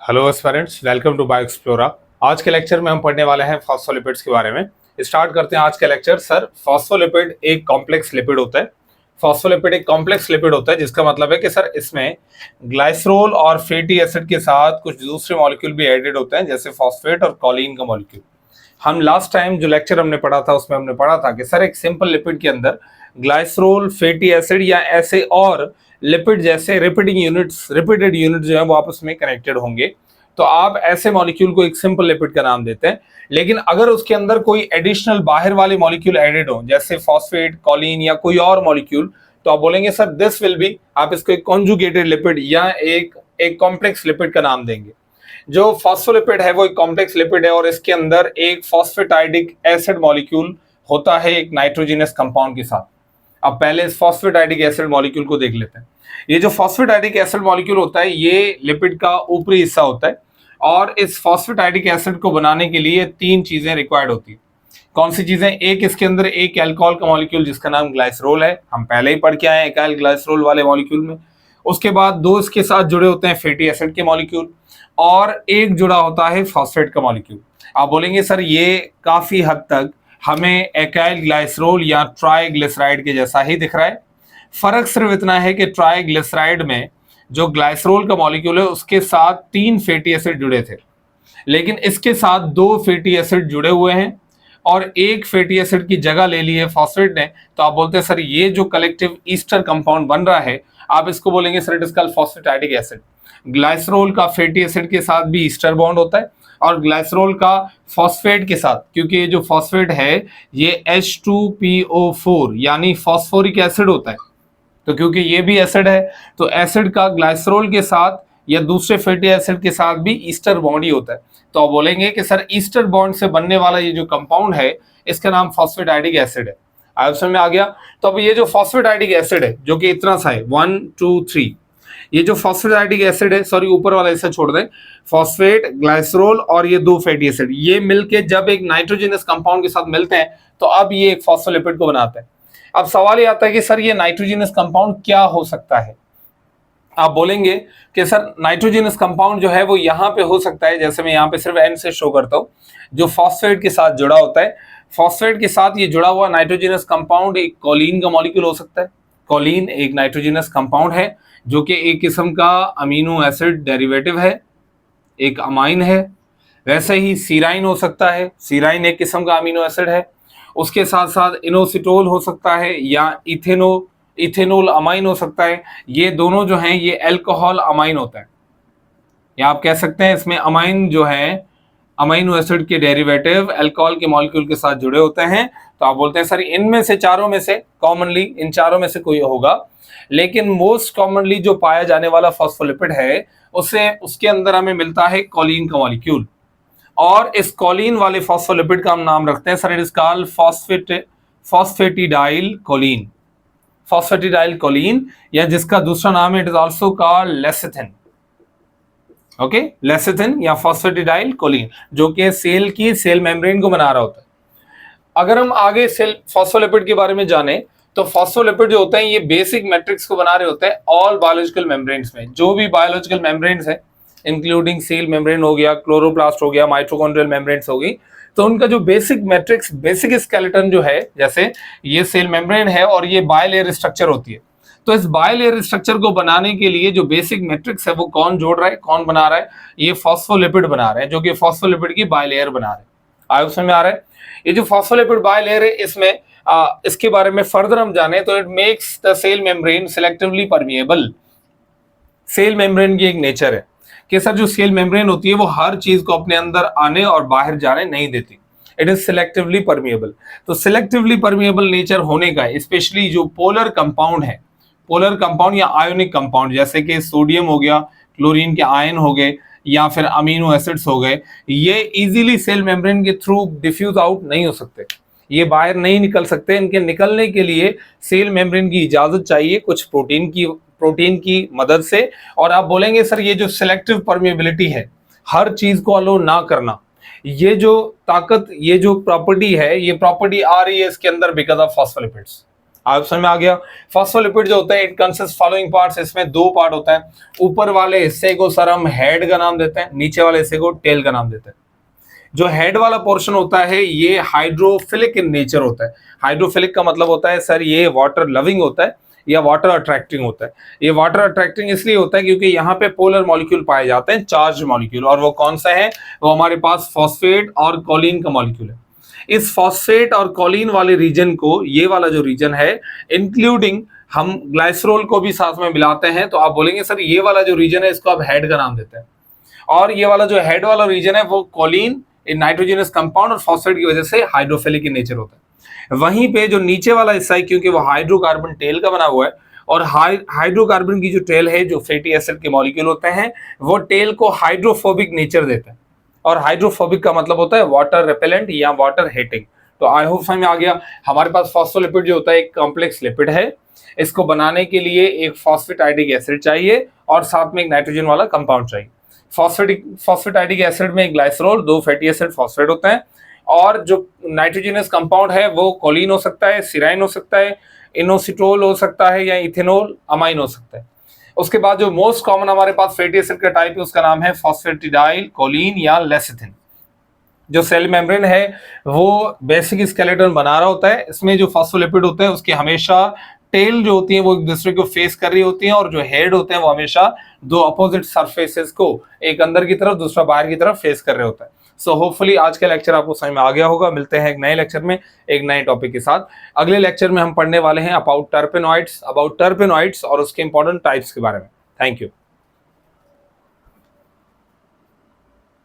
Hello aspirants, welcome to Bio Explora. आज के lecture में हम पढ़ने वाले हैं फॉस्फोलिपिड्स के बारे में। स्टार्ट करते हैं आज का लेक्चर। सर, फॉस्फोलिपिड एक कॉम्प्लेक्स लिपिड होता है। फॉस्फोलिपिड एक कॉम्प्लेक्स लिपिड होता है जिसका मतलब है कि सर इसमें ग्लाइसरोल और फैटी एसिड के साथ कुछ दूसरे मॉलिक्यूल भी एडेड होते हैं, जैसे फॉस्फेट और कॉलिन का मॉलिक्यूल। हम लास्ट टाइम जो लेक्चर हमने पढ़ा था उसमें हमने पढ़ा था कि सर एक सिंपल लिपिड के अंदर ग्लाइसरोल, फैटी एसिड या ऐसे और लिपिड जैसे रिपीटेड यूनिट्स जो है वो आपस में कनेक्टेड होंगे, तो आप ऐसे मॉलिक्यूल को एक सिंपल लिपिड का नाम देते हैं। लेकिन अगर उसके अंदर कोई एडिशनल बाहर वाले मॉलिक्यूल एडेड हो, जैसे फॉस्फेट, कॉलिन या कोई और मॉलिक्यूल, तो आप बोलेंगे सर दिस विल बी, आप इसको एक कॉन्जुगेटेड लिपिड या एक कॉम्प्लेक्स लिपिड का नाम देंगे। जो फॉस्फोलिपिड है वो एक कॉम्प्लेक्स लिपिड है और इसके अंदर एक फॉस्फेटाइडिक एसिड मॉलिक्यूल होता है एक नाइट्रोजनस कंपाउंड के साथ। अब पहले इस फॉस्फेटाइडिक एसिड मॉलिक्यूल को देख लेते हैं। ये जो फॉस्फेटाइडिक एसिड मॉलिक्यूल होता है ये लिपिड का ऊपरी हिस्सा होता है और इस फॉस्फेटाइडिक एसिड को बनाने के लिए तीन चीजें रिक्वायर्ड होती है। कौन सी चीजें? एक, इसके अंदर एक अल्कोहल का मॉलिक्यूल जिसका नाम ग्लाइसरोल है, हम पहले ही पढ़ के आए एकाइल ग्लाइसरोल वाले मॉलिक्यूल में। उसके बाद दो इसके साथ जुड़े होते हैं फैटी एसिड के मॉलिक्यूल और एक जुड़ा होता है फॉस्फेट का मॉलिक्यूल। आप बोलेंगे सर ये काफी हद तक हमें एकाइल ग्लाइसरोल या ट्राइग्लिसराइड के जैसा ही दिख रहा है। फर्क सिर्फ इतना है कि ट्राइग्लिसराइड में जो ग्लाइसरोल का मॉलिक्यूल है उसके साथ तीन फैटी एसिड जुड़े थे, लेकिन इसके साथ दो फैटी एसिड जुड़े हुए हैं और एक फैटी एसिड की जगह ले ली है फॉस्फेट ने। तो आप बोलते हैं सर ये जो कलेक्टिव ईस्टर कंपाउंड बन रहा है, आप इसको बोलेंगे sir it is called phosphatidic acid. Glycerol का फैटी एसिड के साथ भी ईस्टर बॉन्ड होता है और ग्लाइसरोल का फॉस्फेट के साथ, क्योंकि ये जो फॉस्फेट है ये H2PO4 यानी फॉस्फोरिक एसिड होता है, तो क्योंकि ये भी एसिड है तो एसिड का ग्लाइसरोल के साथ या दूसरे फैटी एसिड के साथ भी ईस्टर बॉन्ड ही होता है। तो आप बोलेंगे कि सर ईस्टर बॉन्ड से बनने वाला ये जो कंपाउंड है इसका नाम फॉस्फेटाइडिक एसिड है। आप समझ में आ गया? तो अब ये जो फॉस्फेटाइडिक एसिड है जो कि इतना सा है 1 2 3, ये जो फॉस्फेटाइडिक एसिड है, सॉरी ऊपर वाला हिस्सा छोड़ दें, फॉस्फेट, ग्लाइसरोल और ये दो फैटी एसिड, ये मिलके जब एक नाइट्रोजनस कंपाउंड के साथ मिलते हैं तो अब ये एक फॉस्फोलिपिड को बनाते हैं। अब सवाल ये आता है कि सर ये नाइट्रोजनस कंपाउंड क्या हो सकता है? आप बोलेंगे कि सर नाइट्रोजनस कंपाउंड जो है वो यहाँ पे हो सकता है, जैसे मैं यहाँ पे सिर्फ N से शो करता हूँ, जो फॉस्फेट के साथ जुड़ा होता है। फॉस्फेट के साथ ये जुड़ा हुआ नाइट्रोजनस कंपाउंड एक कॉलिन का मॉलिक्यूल हो सकता है। कॉलिन एक नाइट्रोजनस कंपाउंड है जो कि एक किस्म का अमीनो एसिड डेरिवेटिव है, एक अमाइन है। वैसे ही सीराइन हो सकता है, सीराइन एक किस्म का अमीनो एसिड है। उसके साथ साथ इनोसिटोल हो सकता है या इथेनोल अमाइन हो सकता है। ये दोनों जो हैं ये अल्कोहल अमाइन होता है, या आप कह सकते हैं इसमें अमाइन जो है अमाइनो एसिड के डेरिवेटिव अल्कोहल के मॉलिक्यूल के साथ जुड़े होते हैं। तो आप बोलते हैं सर इनमें से चारों में से कॉमनली इन चारों में से कोई होगा, लेकिन मोस्ट कॉमनली जो पाया जाने वाला फॉस्फोलिपिड है उसके अंदर हमें मिलता है कॉलिन का मॉलिक्यूल और इस कॉलिन वाले फॉस्फोलिपिड का हम नाम रखते हैं sir it is called phosphatidyl choline. Phosphatidyl choline या जिसका दूसरा नाम है it is also called lecithin. Okay, lecithin या फॉस्फेटिडाइल कोलिन, जो कि सेल की सेल मेम्ब्रेन को बना रहा होता है। अगर हम आगे सेल फॉस्फोलिपिड के बारे में जाने तो फॉस्फोलिपिड जो होते हैं ये बेसिक मैट्रिक्स को बना रहे होते हैं ऑल बायोलॉजिकल मेम्ब्रेन्स में। जो भी बायोलॉजिकल मेम्ब्रेन्स है इंक्लूडिंग सेल मेम्ब्रेन हो गया, क्लोरोप्लास्ट हो गया, माइटोकॉन्ड्रियल मेम्ब्रेन्स हो गई, तो उनका जो बेसिक मैट्रिक्स, बेसिक स्केलेटन जो है, जैसे ये सेल मेम्ब्रेन है और ये बायलेयर स्ट्रक्चर होती है, तो इस बायलेयर स्ट्रक्चर को बनाने के लिए जो बेसिक मैट्रिक्स है वो कौन जोड़ रहा है, कौन बना रहा है? ये फॉस्फोलिपिड बना रहे हैं, जो कि फॉस्फोलिपिड की बायलेयर बना रहे हैं। आगे समझ में आ रहा है? ये जो फॉस्फोलिपिड बायलेयर है इसमें इसके बारे में फर्दर हम जाने तो it makes the cell membrane selectively permeable. Cell membrane की एक नेचर है कि सर जो सेल मेम्ब्रेन होती है वो हर चीज को अपने अंदर आने और बाहर जाने नहीं देती, इट इज सिलेक्टिवली परमिएबल। तो सिलेक्टिवली परमिएबल नेचर होने का स्पेशली जो पोलर कंपाउंड है, पोलर कंपाउंड या आयोनिक कंपाउंड, जैसे कि सोडियम हो गया, क्लोरीन के आयन हो गए या फिर अमीनो एसिड्स हो गए, ये इजीली सेल मेम्ब्रेन के थ्रू डिफ्यूज आउट नहीं हो सकते, ये बाहर नहीं निकल सकते। इनके निकलने के लिए सेल मेम्ब्रेन की इजाजत चाहिए कुछ प्रोटीन की मदद से। और आप बोलेंगे सर ये जो सिलेक्टिव परमिएबिलिटी है, हर चीज को अलो ना करना, ये जो ताकत, ये जो प्रॉपर्टी है, ये प्रॉपर्टी आ रही है इसके अंदर बिकॉज ऑफ फॉस्फोलिपिड्स। आप समझ में आ गया। फॉस्फोलिपिड जो होता है इट कंसिस्ट फॉलोइंग पार्ट्स, इसमें दो पार्ट होता है। ऊपर वाले हिस्से को सर हम हेड का नाम देते हैं, नीचे वाले हिस्से को टेल का नाम देते हैं। जो हेड वाला पोर्शन होता है ये हाइड्रोफिलिक इन नेचर होता है। हाइड्रोफिलिक का मतलब होता है सर ये वाटर लविंग होता है या वाटर अट्रैक्टिंग होता है। ये वाटर अट्रैक्टिंग इसलिए होता है क्योंकि यहाँ पे पोलर मॉलिक्यूल पाए जाते हैं, चार्ज मॉलिक्यूल, और वो कौन सा है, वो हमारे पास फॉस्फेट और कॉलिन का मॉलिक्यूल है। इस फॉस्फेट और कॉलिन वाले रीजन को, ये वाला जो रीजन है, इंक्लूडिंग हम ग्लाइसरोल को भी साथ में मिलाते हैं, तो आप बोलेंगे सर ये वाला जो रीजन है इसको आप हेड का नाम देते हैं। और ये वाला जो हेड वाला रीजन है वो कॉलिन नाइट्रोजनस कंपाउंड और फॉस्फेट की वजह से हाइड्रोफिलिक इन नेचर होता है। वहीं पे जो नीचे वाला हिस्सा है क्योंकि वो हाइड्रोकार्बन टेल का बना हुआ है, और हाइड्रोकार्बन की जो टेल है, जो फैटी एसिड के मॉलिक्यूल होते हैं, वो टेल को हाइड्रोफोबिक नेचर देता है। और हाइड्रोफोबिक का मतलब होता है वाटर रिपेलेंट या वाटर हेटिंग। तो आई होप समझ में आ गया। हमारे पास फॉस्फोलिपिड जो होता है एक कॉम्प्लेक्स लिपिड है। इसको बनाने के लिए एक फॉस्फेटाइडिक एसिड चाहिए और साथ में एक नाइट्रोजन वाला कंपाउंड चाहिए। फॉस्फेटाइडिक एसिड में ग्लाइसरोल, दो फैटी एसिड फॉस्फेट होते हैं, और जो नाइट्रोजनस कंपाउंड है वो कोलिन हो सकता है, सिराइन हो सकता है, इनोसिटोल हो सकता है, या इथेनॉल अमाइन हो सकता है। उसके बाद जो मोस्ट कॉमन हमारे पास फैटी एसिड का टाइप है उसका नाम है फॉस्फेटिडाइल कोलिन या लेसिथिन। जो सेल मेम्ब्रेन है वो बेसिक स्केलेटन बना रहा होता है। इसमें जो फॉस्फोलिपिड होते हैं उसकी हमेशा टेल जो होती है वो एक दूसरे को फेस कर रही होती है, और जो हेड होते हैं वो हमेशा दो अपोजिट सरफेसेस को, एक अंदर की तरफ दूसरा बाहर की तरफ फेस कर रहे होता है। सो होपफुली आज का लेक्चर आपको समझ में आ गया होगा। मिलते हैं एक नए लेक्चर में एक नए टॉपिक के साथ। अगले लेक्चर में हम पढ़ने वाले हैं अबाउट टर्पेनॉइड्स और उसके इंपॉर्टेंट टाइप्स के बारे में। Thank you.